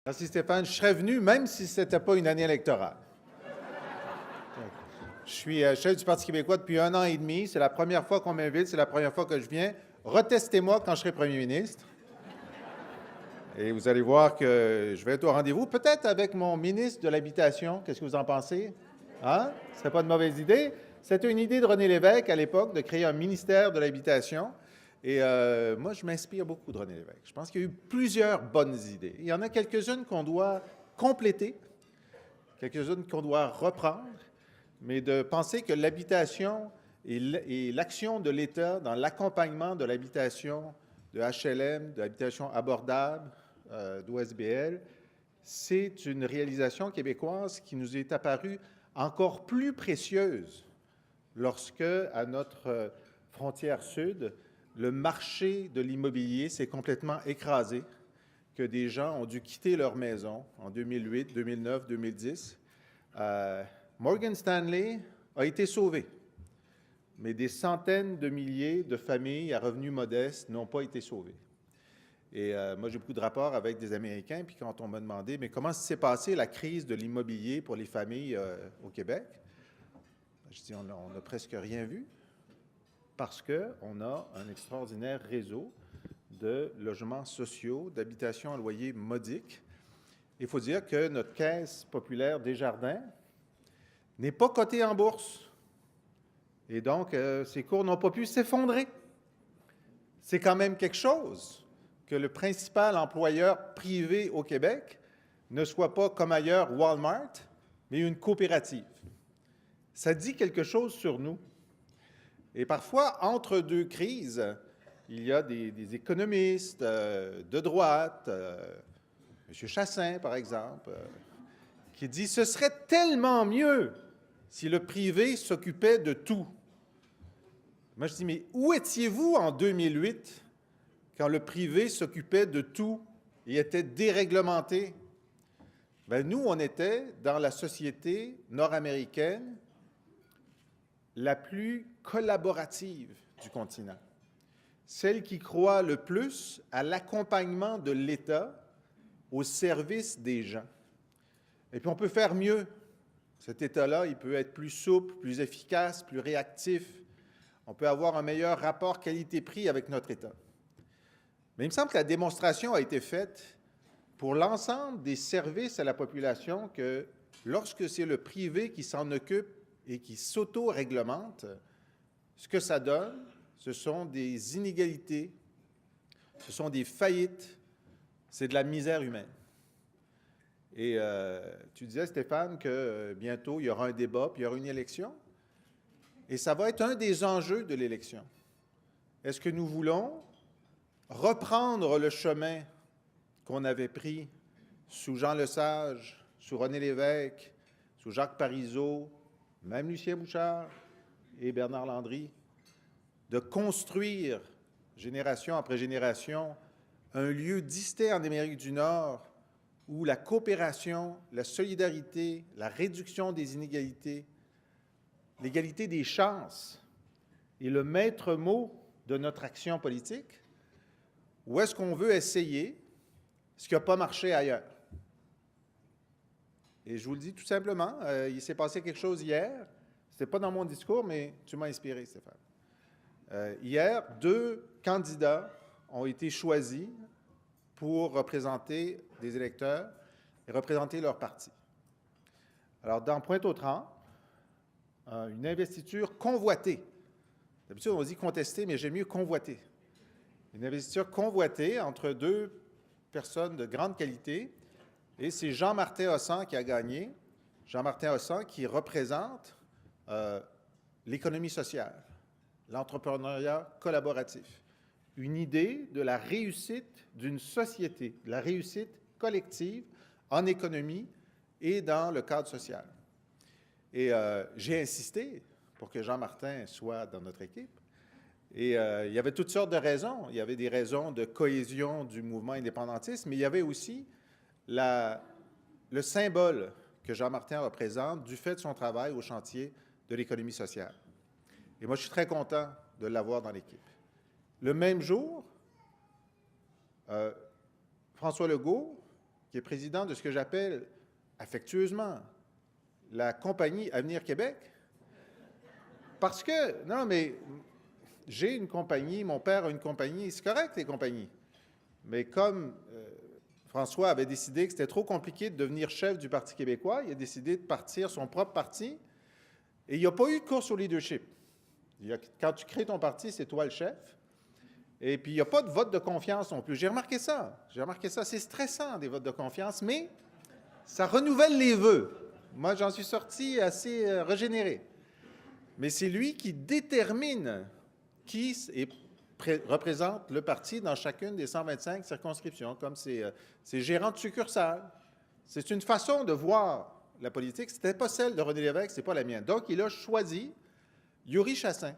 Merci Stéphane. Je serais venu même si ce n'était pas une année électorale. Je suis chef du Parti québécois depuis 1 an et demi. C'est la première fois qu'on m'invite, c'est la première fois que je viens. Retestez-moi quand je serai premier ministre. Et vous allez voir que je vais être au rendez-vous, peut-être avec mon ministre de l'Habitation. Qu'est-ce que vous en pensez? Hein? Ce serait pas une mauvaise idée. C'était une idée de René Lévesque à l'époque de créer un ministère de l'Habitation. Et moi, je m'inspire beaucoup de René Lévesque. Je pense qu'il y a eu plusieurs bonnes idées. Il y en a quelques-unes qu'on doit compléter, quelques-unes qu'on doit reprendre, mais de penser que l'habitation et l'action de l'État dans l'accompagnement de l'habitation de HLM, de l'habitation abordable, d'OSBL, c'est une réalisation québécoise qui nous est apparue encore plus précieuse lorsque, à notre frontière sud, le marché de l'immobilier s'est complètement écrasé, que des gens ont dû quitter leur maison en 2008, 2009, 2010. Morgan Stanley a été sauvé, mais des centaines de milliers de familles à revenus modestes n'ont pas été sauvées. Et moi, j'ai beaucoup de rapports avec des Américains, puis quand on m'a demandé, mais comment s'est passée la crise de l'immobilier pour les familles au Québec? Je dis, on n'a presque rien vu, parce qu'on a un extraordinaire réseau de logements sociaux, d'habitations à loyer modique. Il faut dire que notre Caisse populaire Desjardins n'est pas cotée en bourse. Et donc, ces cours n'ont pas pu s'effondrer. C'est quand même quelque chose que le principal employeur privé au Québec ne soit pas comme ailleurs Walmart, mais une coopérative. Ça dit quelque chose sur nous. Et parfois, entre deux crises, il y a des économistes de droite, M. Chassin, par exemple, qui dit « Ce serait tellement mieux si le privé s'occupait de tout. » Moi, je dis « Mais où étiez-vous en 2008 quand le privé s'occupait de tout et était déréglementé? » Bien, nous, on était dans la société nord-américaine la plus collaborative du continent, celle qui croit le plus à l'accompagnement de l'État au service des gens. Et puis on peut faire mieux. Cet État-là, il peut être plus souple, plus efficace, plus réactif. On peut avoir un meilleur rapport qualité-prix avec notre État. Mais il me semble que la démonstration a été faite pour l'ensemble des services à la population que lorsque c'est le privé qui s'en occupe et qui s'auto-réglemente, ce que ça donne, ce sont des inégalités, ce sont des faillites, c'est de la misère humaine. Et tu disais, Stéphane, que bientôt, il y aura un débat, puis il y aura une élection. Et ça va être un des enjeux de l'élection. Est-ce que nous voulons reprendre le chemin qu'on avait pris sous Jean Lesage, sous René Lévesque, sous Jacques Parizeau, même Lucien Bouchard et Bernard Landry, de construire, génération après génération, un lieu distinct en Amérique du Nord où la coopération, la solidarité, la réduction des inégalités, l'égalité des chances est le maître mot de notre action politique, ou est-ce qu'on veut essayer ce qui n'a pas marché ailleurs? Et je vous le dis tout simplement, il s'est passé quelque chose hier. Ce n'était pas dans mon discours, mais tu m'as inspiré, Stéphane. Hier, 2 candidats ont été choisis pour représenter des électeurs et représenter leur parti. Alors, dans Pointe-aux-Trembles, une investiture convoitée. D'habitude, on dit contestée, mais j'aime mieux convoitée. Une investiture convoitée entre 2 personnes de grande qualité. Et c'est Jean-Martin Hossan qui a gagné. Jean-Martin Hossan qui représente l'économie sociale, l'entrepreneuriat collaboratif. Une idée de la réussite d'une société, de la réussite collective en économie et dans le cadre social. Et j'ai insisté pour que Jean-Martin soit dans notre équipe. Et il y avait toutes sortes de raisons. Il y avait des raisons de cohésion du mouvement indépendantiste, mais il y avait aussi le symbole que Jean-Martin représente du fait de son travail au chantier de l'économie sociale. Et moi, je suis très content de l'avoir dans l'équipe. Le même jour, François Legault qui est président de ce que j'appelle affectueusement la compagnie Avenir Québec. Parce que, non, mais j'ai une compagnie, mon père a une compagnie, c'est correct les compagnies. Mais comme François avait décidé que c'était trop compliqué de devenir chef du Parti québécois, il a décidé de partir son propre parti. Et il n'y a pas eu de course au leadership. Quand tu crées ton parti, c'est toi le chef. Et puis, il n'y a pas de vote de confiance non plus. J'ai remarqué ça. C'est stressant, des votes de confiance, mais ça renouvelle les vœux. Moi, j'en suis sorti assez régénéré. Mais c'est lui qui détermine qui représente le parti dans chacune des 125 circonscriptions, comme ses gérants de succursales. C'est une façon de voir la politique. Ce n'était pas celle de René Lévesque, ce n'est pas la mienne. Donc, il a choisi Yuri Chassin,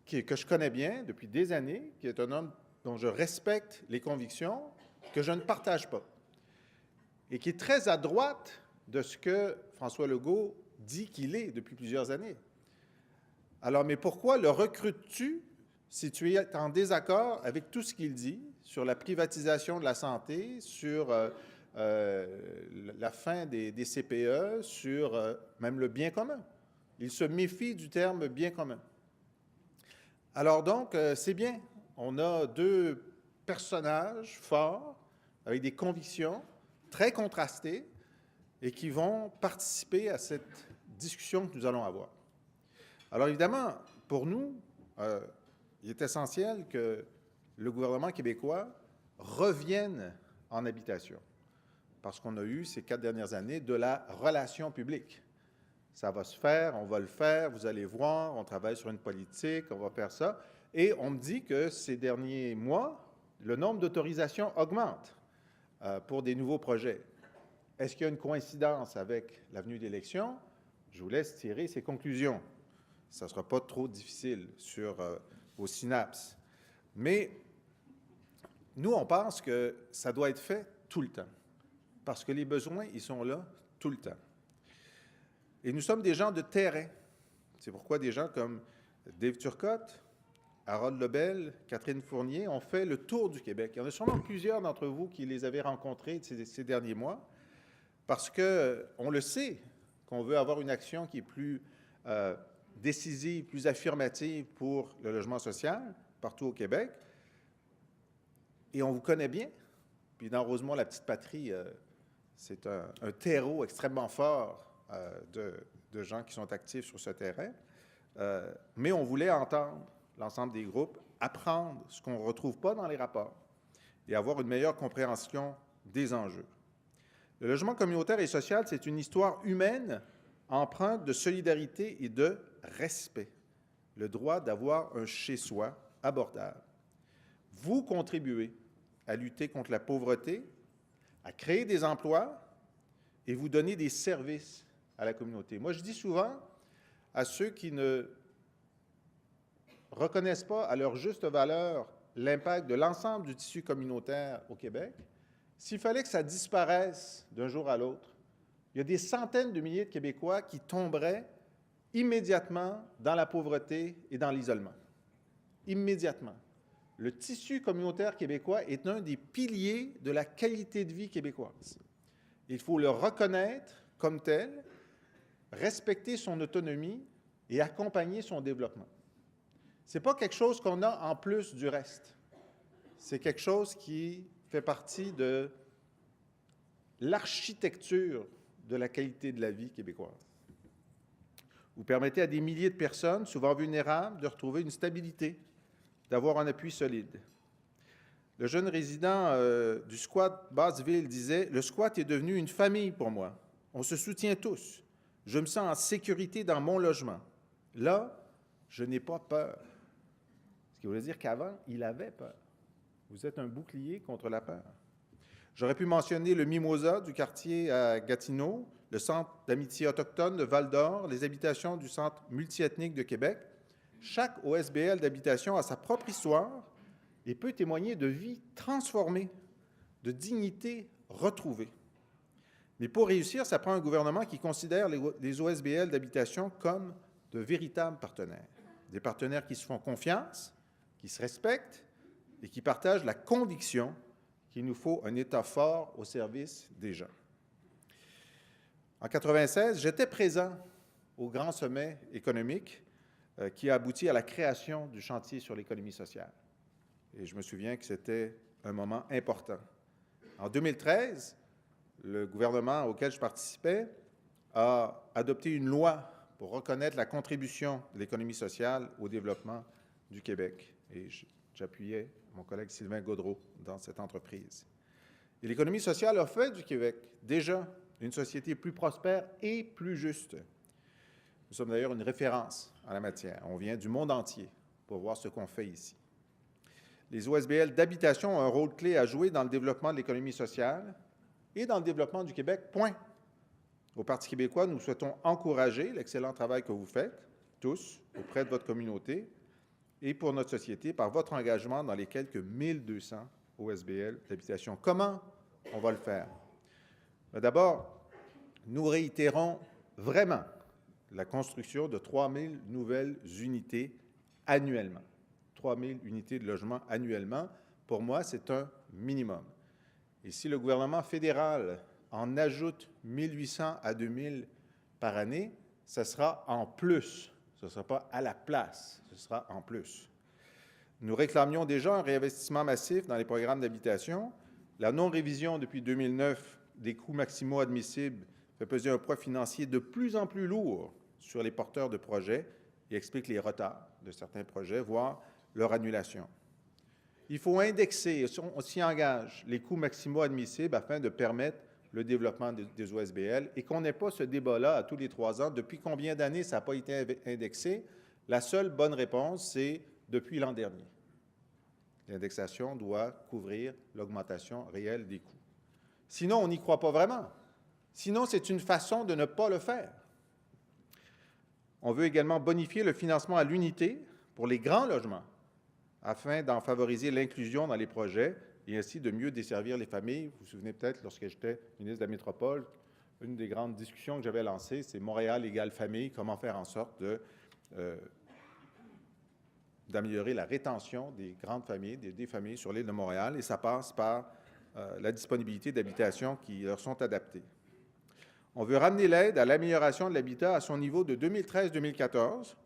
que je connais bien depuis des années, qui est un homme dont je respecte les convictions, que je ne partage pas, et qui est très à droite de ce que François Legault dit qu'il est depuis plusieurs années. Alors, mais pourquoi le recrutes-tu si tu es en désaccord avec tout ce qu'il dit sur la privatisation de la santé, sur la fin des CPE, sur même le bien commun? Il se méfie du terme bien commun. Alors donc, c'est bien. On a deux personnages forts, avec des convictions très contrastées, et qui vont participer à cette discussion que nous allons avoir. Alors évidemment, pour nous, il est essentiel que le gouvernement québécois revienne en habitation, parce qu'on a eu ces 4 dernières années de la relation publique. Ça va se faire, on va le faire, vous allez voir, on travaille sur une politique, on va faire ça. Et on me dit que ces derniers mois, le nombre d'autorisations augmente pour des nouveaux projets. Est-ce qu'il y a une coïncidence avec la venue d'élections? Je vous laisse tirer ces conclusions. Ça ne sera pas trop difficile sur vos synapses. Mais nous, on pense que ça doit être fait tout le temps, parce que les besoins, ils sont là tout le temps. Et nous sommes des gens de terrain. C'est pourquoi des gens comme Dave Turcotte, Harold Lebel, Catherine Fournier ont fait le tour du Québec. Il y en a sûrement plusieurs d'entre vous qui les avez rencontrés ces derniers mois, parce qu'on le sait, qu'on veut avoir une action qui est plus décisive, plus affirmative pour le logement social partout au Québec. Et on vous connaît bien. Puis dans Rosemont, la petite patrie, c'est un terreau extrêmement fort de gens qui sont actifs sur ce terrain. Mais on voulait entendre l'ensemble des groupes, apprendre ce qu'on ne retrouve pas dans les rapports et avoir une meilleure compréhension des enjeux. Le logement communautaire et social, c'est une histoire humaine empreinte de solidarité et de respect. Le droit d'avoir un chez-soi abordable. Vous contribuez à lutter contre la pauvreté, à créer des emplois et vous donner des services à la communauté. Moi, je dis souvent à ceux qui ne reconnaissent pas à leur juste valeur l'impact de l'ensemble du tissu communautaire au Québec, s'il fallait que ça disparaisse d'un jour à l'autre, il y a des centaines de milliers de Québécois qui tomberaient immédiatement dans la pauvreté et dans l'isolement. Immédiatement. Le tissu communautaire québécois est un des piliers de la qualité de vie québécoise. Il faut le reconnaître comme tel, respecter son autonomie et accompagner son développement. Ce n'est pas quelque chose qu'on a en plus du reste. C'est quelque chose qui fait partie de l'architecture de la qualité de la vie québécoise. Vous permettez à des milliers de personnes, souvent vulnérables, de retrouver une stabilité, d'avoir un appui solide. Le jeune résident du squat Basseville disait « Le squat est devenu une famille pour moi. On se soutient tous. Je me sens en sécurité dans mon logement. Là, je n'ai pas peur. » Ce qui voulait dire qu'avant, il avait peur. Vous êtes un bouclier contre la peur. J'aurais pu mentionner le Mimosa du quartier à Gatineau, le Centre d'amitié autochtone de Val-d'Or, les habitations du Centre multiethnique de Québec. Chaque OSBL d'habitation a sa propre histoire et peut témoigner de vies transformées, de dignité retrouvée. Mais pour réussir, ça prend un gouvernement qui considère les OSBL d'habitation comme de véritables partenaires. Des partenaires qui se font confiance, qui se respectent et qui partagent la conviction qu'il nous faut un État fort au service des gens. En 1996, j'étais présent au grand sommet économique qui a abouti à la création du chantier sur l'économie sociale. Et je me souviens que c'était un moment important. En 2013, le gouvernement auquel je participais a adopté une loi pour reconnaître la contribution de l'économie sociale au développement du Québec. Et j'appuyais mon collègue Sylvain Gaudreault dans cette entreprise. Et l'économie sociale a fait du Québec déjà une société plus prospère et plus juste. Nous sommes d'ailleurs une référence en la matière. On vient du monde entier pour voir ce qu'on fait ici. Les OSBL d'habitation ont un rôle clé à jouer dans le développement de l'économie sociale et dans le développement du Québec, point. Au Parti québécois, nous souhaitons encourager l'excellent travail que vous faites, tous, auprès de votre communauté et pour notre société, par votre engagement dans les quelques 1200 OSBL d'habitation. Comment on va le faire? D'abord, nous réitérons vraiment la construction de 3000 nouvelles unités annuellement. 3000 unités de logement annuellement, pour moi, c'est un minimum. Et si le gouvernement fédéral en ajoute 1800 à 2000 par année, ce sera en plus. Ce ne sera pas à la place, ce sera en plus. Nous réclamions déjà un réinvestissement massif dans les programmes d'habitation. La non-révision depuis 2009 des coûts maximaux admissibles fait peser un poids financier de plus en plus lourd sur les porteurs de projets et explique les retards de certains projets, voire leur annulation. Il faut indexer, on s'y engage, les coûts maximaux admissibles afin de permettre le développement des OSBL et qu'on n'ait pas ce débat-là à tous les 3 ans. Depuis combien d'années ça n'a pas été indexé? La seule bonne réponse, c'est depuis l'an dernier. L'indexation doit couvrir l'augmentation réelle des coûts. Sinon, on n'y croit pas vraiment. Sinon, c'est une façon de ne pas le faire. On veut également bonifier le financement à l'unité pour les grands logements afin d'en favoriser l'inclusion dans les projets et ainsi de mieux desservir les familles. Vous vous souvenez peut-être, lorsque j'étais ministre de la Métropole, une des grandes discussions que j'avais lancées, c'est Montréal égale famille, comment faire en sorte d'améliorer la rétention des grandes familles, des familles sur l'île de Montréal, et ça passe par la disponibilité d'habitations qui leur sont adaptées. On veut ramener l'aide à l'amélioration de l'habitat à son niveau de 2013-2014,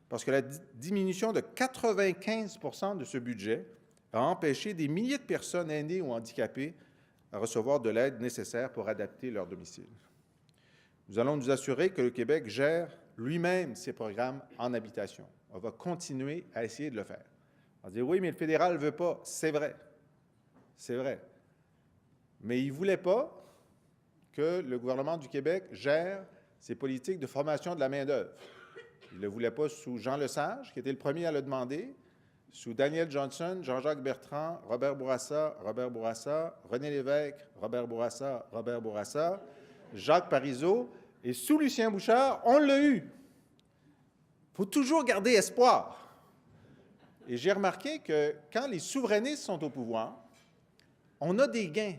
parce que la diminution de 95 % de ce budget a empêché des milliers de personnes aînées ou handicapées à recevoir de l'aide nécessaire pour adapter leur domicile. Nous allons nous assurer que le Québec gère lui-même ses programmes en habitation. On va continuer à essayer de le faire. On va dire, oui, mais le fédéral ne veut pas. C'est vrai. C'est vrai. Mais il ne voulait pas que le gouvernement du Québec gère ses politiques de formation de la main-d'œuvre. Il ne le voulait pas sous Jean Lesage, qui était le premier à le demander, sous Daniel Johnson, Jean-Jacques Bertrand, Robert Bourassa, René Lévesque, Robert Bourassa, Jacques Parizeau, et sous Lucien Bouchard, on l'a eu. Il faut toujours garder espoir. Et j'ai remarqué que quand les souverainistes sont au pouvoir, on a des gains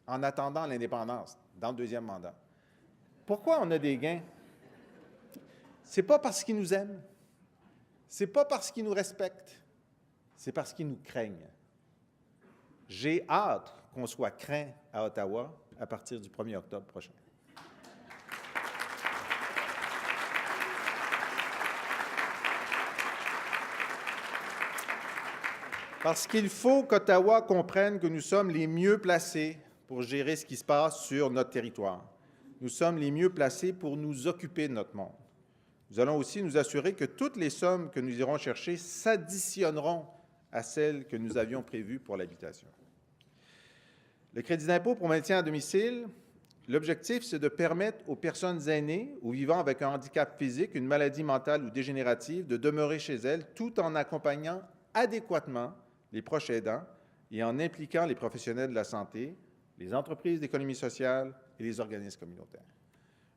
en attendant l'indépendance dans le deuxième mandat. Pourquoi on a des gains? Ce n'est pas parce qu'ils nous aiment, ce n'est pas parce qu'ils nous respectent, c'est parce qu'ils nous craignent. J'ai hâte qu'on soit craint à Ottawa à partir du 1er octobre prochain. Parce qu'il faut qu'Ottawa comprenne que nous sommes les mieux placés pour gérer ce qui se passe sur notre territoire. Nous sommes les mieux placés pour nous occuper de notre monde. Nous allons aussi nous assurer que toutes les sommes que nous irons chercher s'additionneront à celles que nous avions prévues pour l'habitation. Le crédit d'impôt pour maintien à domicile, l'objectif, c'est de permettre aux personnes aînées ou vivant avec un handicap physique, une maladie mentale ou dégénérative de demeurer chez elles tout en accompagnant adéquatement les proches aidants et en impliquant les professionnels de la santé, les entreprises d'économie sociale et les organismes communautaires.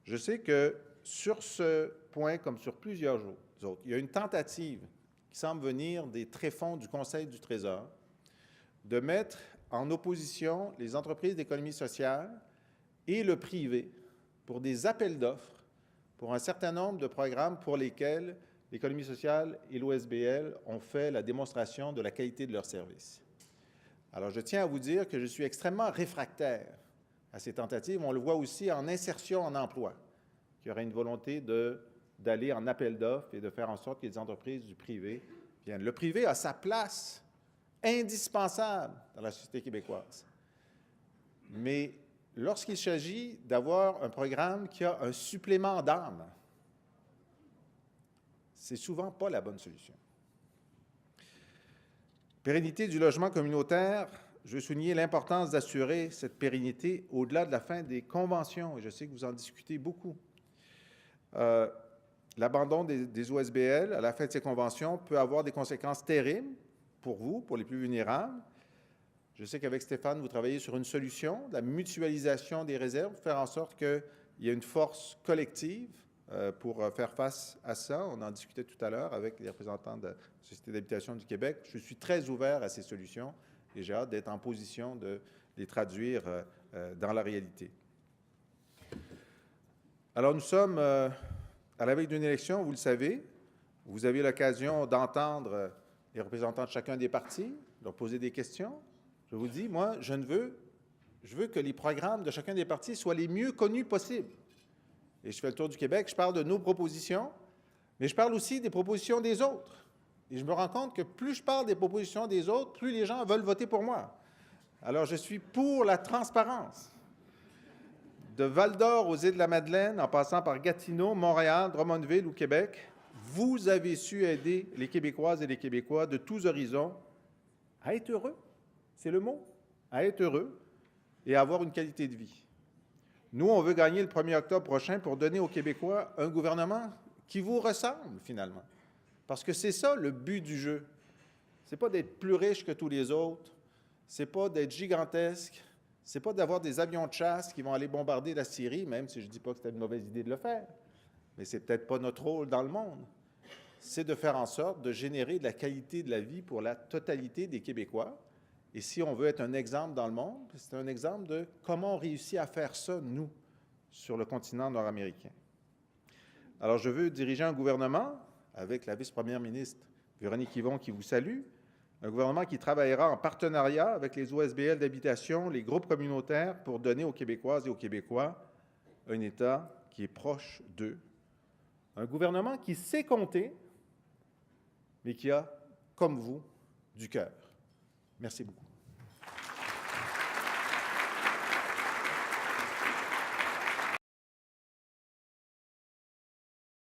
Je sais que sur ce point, comme sur plusieurs autres, il y a une tentative qui semble venir des tréfonds du Conseil du Trésor de mettre en opposition les entreprises d'économie sociale et le privé pour des appels d'offres pour un certain nombre de programmes pour lesquels l'économie sociale et l'OSBL ont fait la démonstration de la qualité de leurs services. Alors, je tiens à vous dire que je suis extrêmement réfractaire à ces tentatives. On le voit aussi en insertion en emploi, qu'il y aurait une volonté d'aller en appel d'offres et de faire en sorte que les entreprises du privé viennent. Le privé a sa place indispensable dans la société québécoise. Mais lorsqu'il s'agit d'avoir un programme qui a un supplément d'âme, c'est souvent pas la bonne solution. Pérennité du logement communautaire, je veux souligner l'importance d'assurer cette pérennité au-delà de la fin des conventions, et je sais que vous en discutez beaucoup. L'abandon des OSBL à la fin de ces conventions peut avoir des conséquences terribles pour vous, pour les plus vulnérables. Je sais qu'avec Stéphane, vous travaillez sur une solution, la mutualisation des réserves, pour faire en sorte qu'il y ait une force collective pour faire face à ça. On en discutait tout à l'heure avec les représentants de la Société d'habitation du Québec. Je suis très ouvert à ces solutions et j'ai hâte d'être en position de les traduire dans la réalité. Alors, nous sommes à la veille d'une élection, vous le savez. Vous avez l'occasion d'entendre les représentants de chacun des partis, leur poser des questions. Je vous dis, moi, je veux que les programmes de chacun des partis soient les mieux connus possibles. Et je fais le tour du Québec, je parle de nos propositions, mais je parle aussi des propositions des autres. Et je me rends compte que plus je parle des propositions des autres, plus les gens veulent voter pour moi. Alors, je suis pour la transparence. De Val-d'Or aux Îles-de-la-Madeleine, en passant par Gatineau, Montréal, Drummondville ou Québec, vous avez su aider les Québécoises et les Québécois de tous horizons à être heureux. C'est le mot, à être heureux et à avoir une qualité de vie. Nous, on veut gagner le 1er octobre prochain pour donner aux Québécois un gouvernement qui vous ressemble, finalement. Parce que c'est ça, le but du jeu. Ce n'est pas d'être plus riche que tous les autres, ce n'est pas d'être gigantesque, ce n'est pas d'avoir des avions de chasse qui vont aller bombarder la Syrie, même si je ne dis pas que c'était une mauvaise idée de le faire. Mais ce n'est peut-être pas notre rôle dans le monde. C'est de faire en sorte de générer de la qualité de la vie pour la totalité des Québécois. Et si on veut être un exemple dans le monde, c'est un exemple de comment on réussit à faire ça, nous, sur le continent nord-américain. Alors, je veux diriger un gouvernement, avec la vice-première ministre Véronique Yvon qui vous salue, un gouvernement qui travaillera en partenariat avec les OSBL d'habitation, les groupes communautaires, pour donner aux Québécoises et aux Québécois un État qui est proche d'eux. Un gouvernement qui sait compter, mais qui a, comme vous, du cœur. Merci beaucoup.